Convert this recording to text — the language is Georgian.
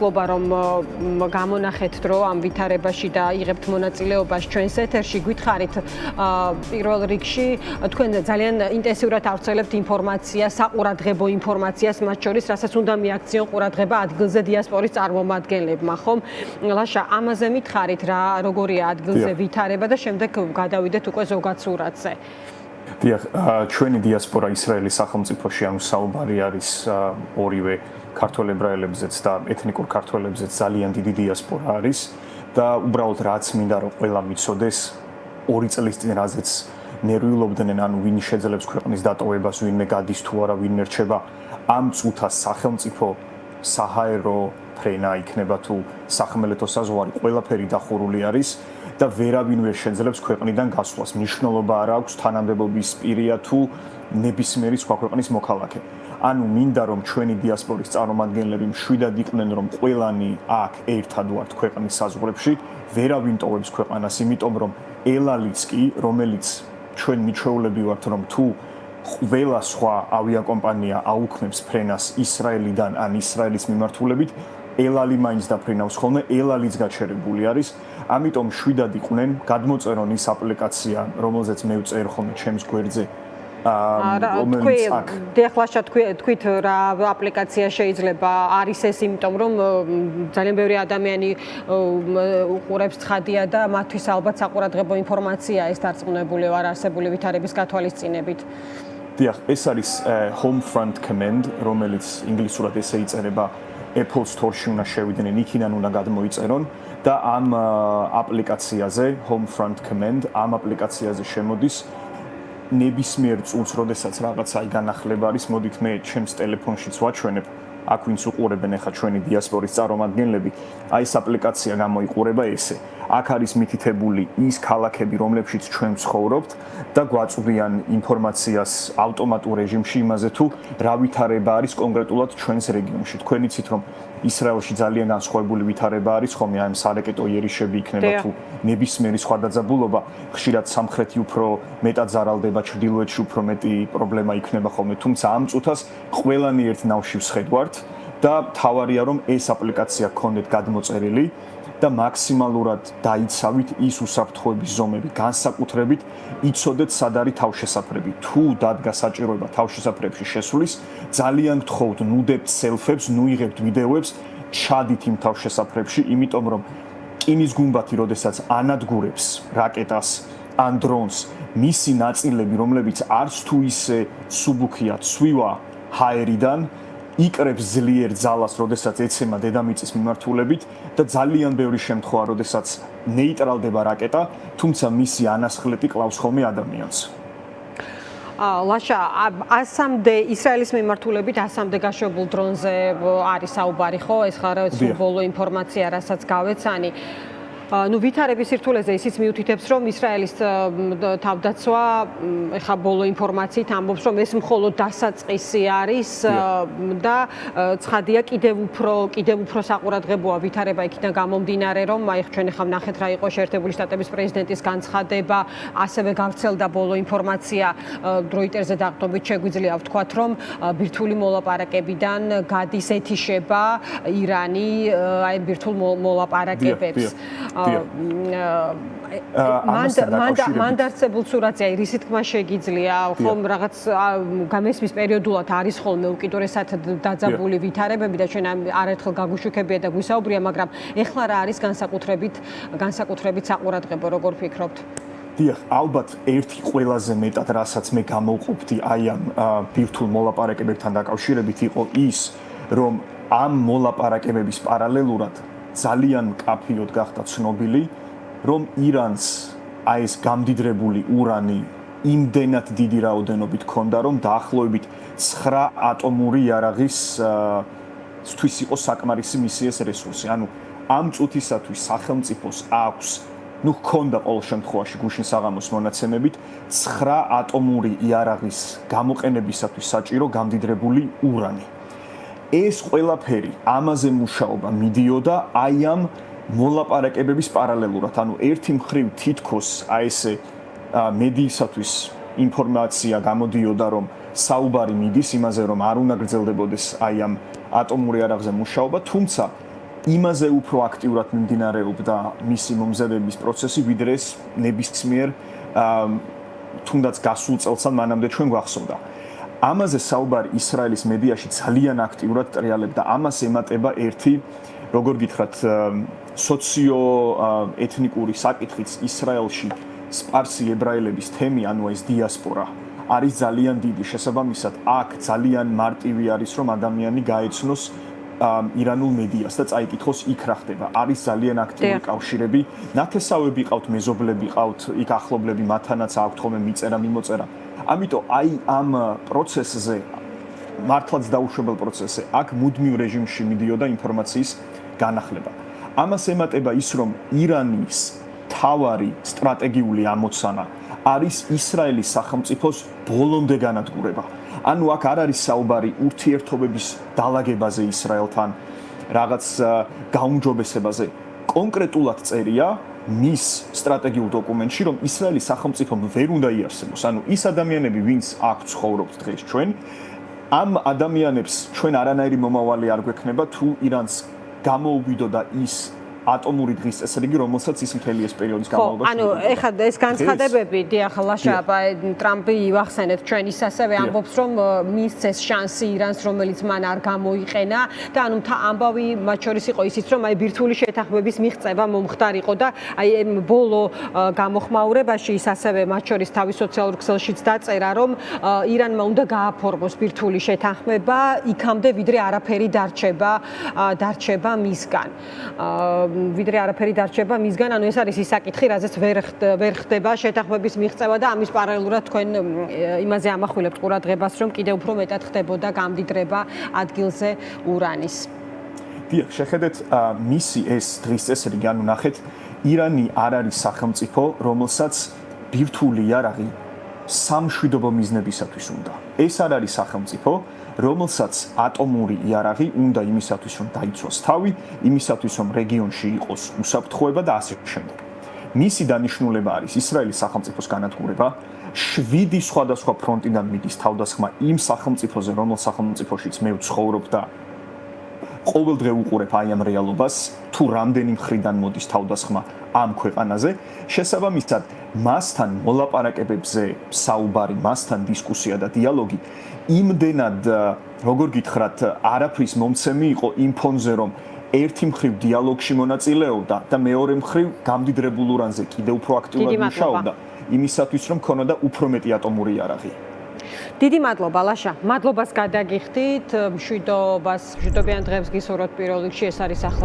მადლობა რომ გამონახეთ დრო ამ ვითარებაში და იღებთ მონაწილეობას ჩვენს ეთერში. Გვითხარით პირველ რიგში თქვენ ძალიან ინტენსიურად ავრცელებთ ინფორმაციას, საყურადღებო ინფორმაციას, მათ შორის რასაც უნდა მიაქციონ ყურადღება ადგილზე დიასპორის წარმომადგენლებმა, ხომ? ლაშა, ამაზე მითხარით რა როგორია ადგილზე ვითარება და შემდეგ გადავიდეთ უკვე ზოგად სურათზე. დიახ, ჩვენი დიასპორა ისრაელის სახელმწიფოში ანუ საუბარი არის ორივე ქართველ ებრაელებზეც და ეთნიკურ ქართველებზეც ძალიან დიდი დიასპორა არის და უბრალოდ რაც მინდა რომ ყველა მიცოდეს 2 წლის წინ რაზეც ნერვიულობდნენ ანუ ვინ შეძლებს ქვეყნის დატოვებას, ვინმე გადის თუ არა, ვინმე რჩება ამ წუთას სახელმწიფო საჰაერო ფრენა იქნება თუ სახმელეთო საზღვარი ყველაფერი დახურული არის და ვერავინ ვერ შეძლებს ქვეყნიდან გასვლას. მნიშვნელობა არ აქვს თანამდებობის პირია თუ ნებისმიერი სხვა ქვეყნის მოქალაქე. ანუ მინდა რომ ჩვენი დიასპორის წარმომადგენლები მშვიდად იყვნენ რომ ყველანი აქ ერთად ვართ ქვეყნის საზღვრებში, ვერავინ ტოვებს ქვეყანას, იმიტომ რომ ელალიც კი, რომელიც ჩვენ მიჩვეულები ვართ რომ თუ ყველა სხვა ავიაკომპანია აუქმებს ფრენას ისრაელიდან ან ისრაელის მიმართულებით, ელალი მაინც დაფრინავს ხოლმე, ელალიც გაჩერებული არის. ამიტომ შვიდად იყვნენ, გადმოწერონ ის აპლიკაცია, რომელზეც მე ვწერ ხოლმე ჩემს გვერდზე. რომელიც აქ დიახლაშა თქვით რა აპლიკაცია შეიძლება არის ეს, იმიტომ რომ ძალიან ბევრი ადამიანი უყურებს ცხადია და მათთვის ალბათ საყურადღებო ინფორმაცია ეს დარწმუნებული ვარ არსებული ვითარების გათვალისწინებით. დიახ, ეს არის Homefront Command, რომელიც ინგლისურად ესე იწერება. Apple Store-ში უნდა შევიდნენ, იქიდან უნდა გადმოიწერონ და ამ აპლიკაციაზე Homefront Command ამ აპლიკაციაზე შემოდის ნებისმიერ წუთს, როდესაც რაღაცა განახლება არის, მოდით მე ჩემს ტელეფონშიც ვაჩვენებ, აქ ვინც უყურებენ ახლა ჩვენი დიასპორის წარმომადგენლები, აი ეს აპლიკაცია გამოიყურება ესე. აქ არის მითითებული ის ქალაქები, რომლებშიც ჩვენ ვცხოვრობთ და გვაწვდიან ინფორმაციას ავტომატურ რეჟიმში იმაზე თუ რა ვითარება არის კონკრეტულად ჩვენს რეგიონში. თქვენ იცით რომ ისრაელში ძალიან განსხვავებული ვითარება არის ხომ, აი ამ სარეკეტო იერიშები იქნება თუ ნებისმიერი სხვა დაძაბულობა, ხშირად სამხრეთი უფრო მეტად ზარალდება, ჩრდილოეთში უფრო მეტი პრობლემა იქნება ხოლმე, თუმცა ამ წუთას ყველანი ერთ ნავში ვსხედვართ და თავარია რომ ეს აპლიკაცია გქონდეთ გადმოწერილი და მაქსიმალურად დაიცავით ის უსაფრთხოების ზომები, განსაკუთრებით იცოდეთ სად არის თავშესაფრები. თუ დადგა საჭიროება თავშესაფრებში შესვლის, ძალიან გთხოვთ, ნუდებთ სელფებს, ნუიღებთ ვიდეოებს, ჩადით იმ თავშესაფრებში, იმიტომ რომ რკინის გუმბათი, როდესაც ანადგურებს რაკეტას ან დრონს, მისი ნაწილები, რომლებიც არც თუ ისე სუბუქია, ცვივა ჰაერიდან იკრებს ძლიერ ძალას, როდესაც ეცემა დედამიწის მიმართულებით და ძალიან ბევრი შემთხვევა, როდესაც ნეიტრალდება რაკეტა, თუმცა მისი ანასხლეტი კლავს ხოლმე ადამიანს. ლაშა, ასამდე ისრაელის მიმართულებით ასამდე გაშვებულ დრონზე არის საუბარი, ხო? ეს ხარ ბოლო ინფორმაცია, რასაც გავეცანი. ნუ ვითარების სირთულეზე ისიც მიუთითებს რომ ისრაელის თავდაცვა ეხა ბოლო ინფორმაციით ამბობს რომ ეს მხოლოდ დასაწყისი არის და ცხადია კიდევ უფრო საყურადღებოა ვითარება იქიდან გამომდინარე რომ აი ჩვენ ახლა ვნახეთ რა იყო შეერთებული შტატების პრეზიდენტის განცხადება, ასევე გავრცელდა ბოლო ინფორმაცია დროიტერზე დაყრდნობით შეგვიძლია ვთქვათ რომ ბირთვული მოლაპარაკებიდან გადის ეთიშება ირანი აი ბირთვულ მოლაპარაკებებს. მანდარცებულ სურათზე აი რისი თქმა შეგიძლია ხომ რაღაც გამესმის პერიოდულად არის ხოლმე უკიდურესად დაძაბული ვითარებები და ჩვენ არაერთხელ გაგუშუქებია და გვისაუბრია, მაგრამ ეხლა რა არის განსაკუთრებით საყურადღებო, როგორ ფიქრობთ? დიახ, ალბათ ერთი ყველაზე მეტად რასაც მე გამოვყოფდი აი ამ ბირთვულ მოლაპარაკებებთან დაკავშირებით იყო ის, რომ ამ მოლაპარაკებების პარალელურად ძალიან მკაფიოდ გახდა ცნობილი, რომ ირანს აი ეს გამდიდრებული ურანი იმდენად დიდი რაოდენობით ჰქონდა, რომ დაახლოებით 9 ატომური იარაღის თვის იყო საკმარისი მისი ეს რესურსი. ანუ ამ წუთისათვის სახელმწიფოს აქვს, ნუ ჰქონდა ყოველ შემთხვევაში გუშინ საღამოს მონაცემებით 9 ატომური იარაღის გამოყენებისათვის საჭირო გამდიდრებული ურანი. ეს ყველაფერი ამაზე მუშაობა მიდიოდა აი ამ მოლაპარაკებების პარალელურად, ანუ ერთი მხრივ თითქოს აი ესე მედიისათვის ინფორმაცია გამოდიოდა, რომ საუბარი მიდის იმაზე, რომ არ უნდა გრძელდებოდეს აი ამ ატომური იარაღზე მუშაობა, თუმცა იმაზე უფრო აქტიურად მიმდინარეობდა მისი მომზადების პროცესი, ვიდრე ეს ნებისმიერ თუნდაც გასულ წელს ან მანამდე ჩვენ გვახსოვდა. ამაზე საუბარი ისრაელის მედიაში ძალიან აქტიურად ტრიალებდა. ამას ემატება ერთი, როგორ გითხრათ, სოციო-ეთნიკური საკითხიც ისრაელში სპარსი ებრაელების თემი, ანუ ეს დიასპორა, არის ძალიან დიდი. შესაბამისად, აქ ძალიან მარტივი არის, რომ ადამიანი გაეცნოს ირანულ მედიას და წაიკითხოს იქ რა ხდება. არის ძალიან აქტიური კავშირები, ნათესავები ყავთ, მეზობლები ყავთ, იქ ახლობლები, მათანაც აქვთ ხოლმე მიწერა, მიმოწერა. ამიტომ აი ამ პროცესზე, მართლაც დაუშვებელ პროცესზე, აქ მუდმივ რეჟიმში მიდიოდა ინფორმაციის განახლება. ამას ემატება ის, რომ ირანის თავარი სტრატეგიული ამოცანა არის ისრაელის სახელმწიფოს ბოლომდე განადგურება. ანუ აქ არ არის საუბარი ურთიერთობების დალაგებაზე ისრაელთან, რაღაც გაუმჯობესებაზე. კონკრეტულად წერია მის სტრატეგიულ დოკუმენტში, რომ ისრაელის სახელმწიფომ ვერ უნდა იარსებოს. ანუ ის ადამიანები, ვინც აქ ცხოვრობთ დღეს ჩვენ, ამ ადამიანებს ჩვენ არანაირი მომავალი არ გვექნება, თუ ირანს გამოუვიდო და ის ატომური დღის წესრიგი, რომელსაც ის მთელი ეს პერიოდის განმავლობაში. ანუ ეხლა ეს განცხადებები, დიახ, ლაშა, ტრამპი ივახსენეთ, ჩვენ ის ასევე ამბობს, რომ მისცეს შანსი ირანს, რომელიც მან არ გამოიყენა და ანუ ამბავი მათ შორის იყო ისიც, რომ აი ბირთვული შეთანხმების მიღწევა მომხდარიყო და აი ბოლო გამოხმაურებაში ის ასევე მათ შორის თავის სოციალურ ქსელშიც დაწერა, რომ ირანმა უნდა გააფორმოს ბირთვული შეთანხმება იქამდე, ვიდრე არაფერი დარჩება მისგან. ვიდრე არაფერი დარჩება მისგან, ანუ ეს არის ის საკითხი, რაზეც ვერ ხდება შეთანხმების მიღწევა და ამის პარალელურად თქვენ იმაზე ამახვილებთ ყურადღებას, რომ კიდევ უფრო მეტად ხდებოდა გამდიდრება ადგილზე ურანის. დიახ, შეხედეთ მისი ეს დღის წესრიგი, ანუ ნახეთ, ირანი არ არის სახელმწიფო, რომელსაც ბირთვული იარაღი სამშვიდობო მიზნებისათვის უნდა. ეს არ არის სახელმწიფო, რომელსაც ატომური იარაღი უნდა იმისათვის, რომ დაიცვას თავი, იმისათვის, რომ რეგიონში იყოს უსაფრთხოება და ასე შემდეგ. მისი დანიშნულება არის ისრაელის სახელმწიფოს განადგურება, 7 სხვადასხვა ფრონტიდან მიდის თავდასხმა იმ სახელმწიფოზე, რომელ სახელმწიფოშიც მე ვცხოვრობ და ყოველდღე უყურებ აი ამ რეალობას, თუ რამდენი მხრიდან მოდის თავდასხმა ამ ქვეყანაზე, შესაბამისად, მასთან მოლაპარაკებებზე საუბარი, მასთან დისკუსია და დიალოგი იმდენად, როგორ გითხრათ, არაფრის მომცემი იყო იმ ფონზე, რომ ერთი მხრივ დიალოგში მონაწილეობდა და მეორე მხრივ გამდიდრებულ ურანზე კიდევ უფრო აქტიურად მუშაობდა, იმისათვის, რომ ქონოდა უფრო მეტი ატომური იარაღი. დიდი მადლობა, ლაშა. მადლობას გადაგიხდით, მშვიდობიან დღეებს გისურვებთ პირველ რიგში, ეს არის ახლა